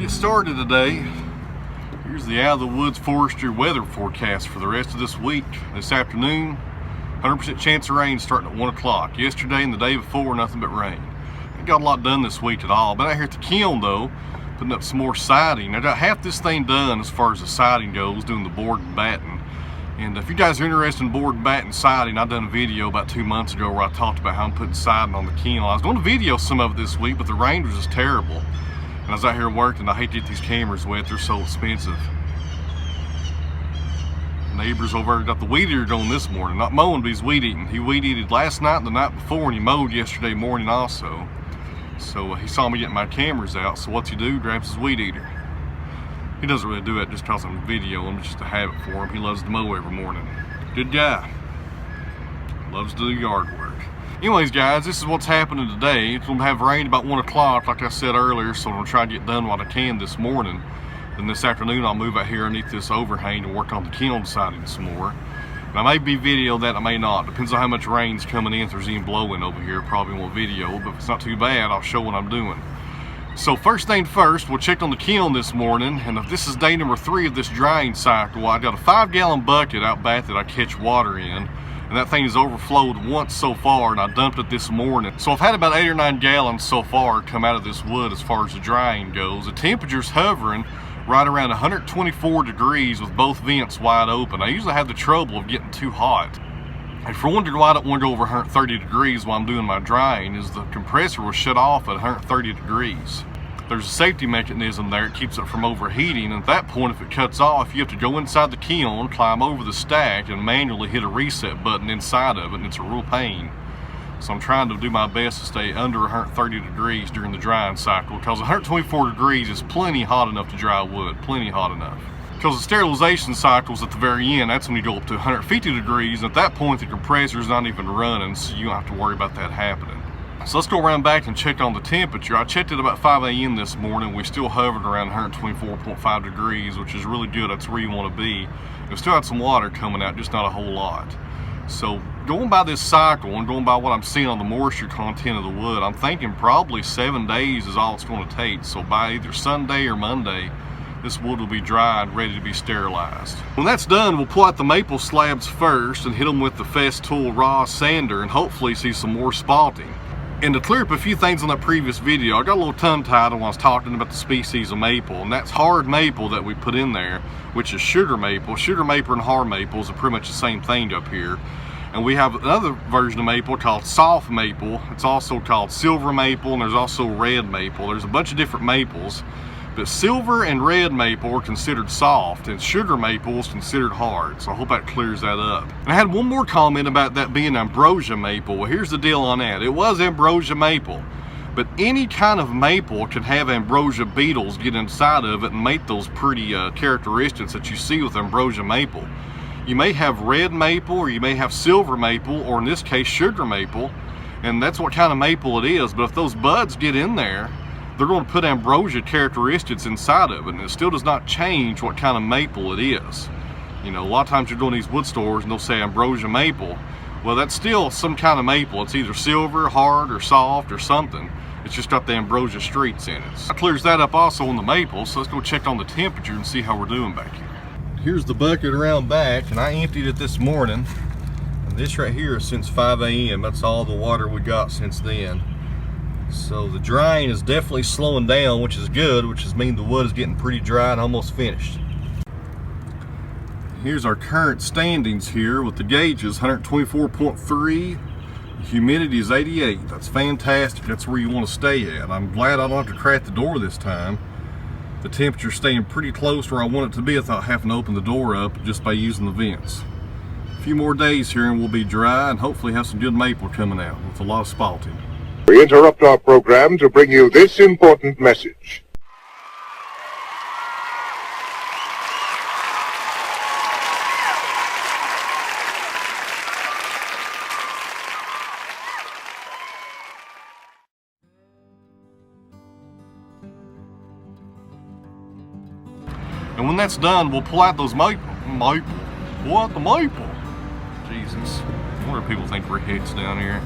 get started today. Here's the Out of the Woods Forestry weather forecast for the rest of this week. This afternoon, 100% chance of rain starting at 1 o'clock. Yesterday and the day before, nothing but rain. Ain't got a lot done this week at all. Been out here at the kiln though, putting up some more siding. I got half this thing done as far as the siding goes, doing the board and batten. And if you guys are interested in board and batten siding, I done a video about 2 months ago where I talked about how I'm putting siding on the kiln. I was going to video some of it this week, but the rain was just terrible. And I was out here working. I hate to get these cameras wet, they're so expensive. Neighbors over there got the weed eater going this morning. Not mowing, but he's weed eating. He weed eated last night and the night before, and he mowed yesterday morning also. So he saw me getting my cameras out, so what's he do? Grabs his weed eater. He doesn't really do it just because I'm videoing, just a habit for him. He loves to mow every morning. Good guy. Loves to do yard work. Anyways guys, this is what's happening today. It's going to have rain about 1 o'clock like I said earlier, so I'm going to try to get done what I can this morning. Then this afternoon I'll move out here underneath this overhang and work on the kiln siding some more. And I may be video that, I may not. Depends on how much rain's coming in. If there's any blowing over here, probably won't video, but if it's not too bad, I'll show what I'm doing. So first thing first, we'll check on the kiln this morning, and if this is day number 3 of this drying cycle, I got a 5-gallon bucket out back that I catch water in, and that thing has overflowed once so far, and I dumped it this morning. So I've had about 8 or 9 gallons so far come out of this wood as far as the drying goes. The temperature's hovering right around 124 degrees with both vents wide open. I usually have the trouble of getting too hot. If you're wondering why I don't want to go over 130 degrees while I'm doing my drying, is the compressor will shut off at 130 degrees. There's a safety mechanism there, it keeps it from overheating, and at that point if it cuts off, you have to go inside the kiln, climb over the stack, and manually hit a reset button inside of it, and it's a real pain. So I'm trying to do my best to stay under 130 degrees during the drying cycle, because 124 degrees is plenty hot enough to dry wood, plenty hot enough. Because the sterilization cycle's at the very end, that's when you go up to 150 degrees, and at that point the compressor's not even running, so you don't have to worry about that happening. So let's go around back and check on the temperature. I checked it about 5 a.m. this morning. We still hovered around 124.5 degrees, which is really good. That's where you want to be. We still had some water coming out, just not a whole lot. So going by this cycle and going by what I'm seeing on the moisture content of the wood, I'm thinking probably 7 days is all it's going to take. So by either Sunday or Monday, this wood will be dried, ready to be sterilized. When that's done, we'll pull out the maple slabs first and hit them with the Festool raw sander and hopefully see some more spalting. And to clear up a few things on that previous video, I got a little tongue-tied when I was talking about the species of maple, and that's hard maple that we put in there, which is sugar maple. Sugar maple and hard maples are pretty much the same thing up here. And we have another version of maple called soft maple. It's also called silver maple, and there's also red maple. There's a bunch of different maples, but silver and red maple are considered soft, and sugar maple is considered hard. So I hope that clears that up. And I had one more comment about that being ambrosia maple. Well, here's the deal on that. It was ambrosia maple, but any kind of maple can have ambrosia beetles get inside of it and make those pretty characteristics that you see with ambrosia maple. You may have red maple, or you may have silver maple, or in this case sugar maple, and that's what kind of maple it is. But if those buds get in there, they're going to put ambrosia characteristics inside of it, and it still does not change what kind of maple it is. You know, a lot of times you're going to these wood stores and they'll say ambrosia maple. Well, that's still some kind of maple. It's either silver, hard, or soft, or something. It's just got the ambrosia streaks in it. That clears that up also on the maple, so let's go check on the temperature and see how we're doing back here. Here's the bucket around back, and I emptied it this morning. And this right here is since 5 a.m. That's all the water we got since then. So the drying is definitely slowing down, which is good, which means the wood is getting pretty dry and almost finished. Here's our current standings here with the gauges, 124.3, humidity is 88. That's fantastic. That's where you want to stay at. I'm glad I don't have to crack the door this time. The temperature's staying pretty close where I want it to be without having to open the door up just by using the vents. A few more days here and we'll be dry and hopefully have some good maple coming out with a lot of spalting. We interrupt our program to bring you this important message. And when that's done, we'll pull out those maple. Pull out the maple. Jesus. I wonder if people think we're hicks down here.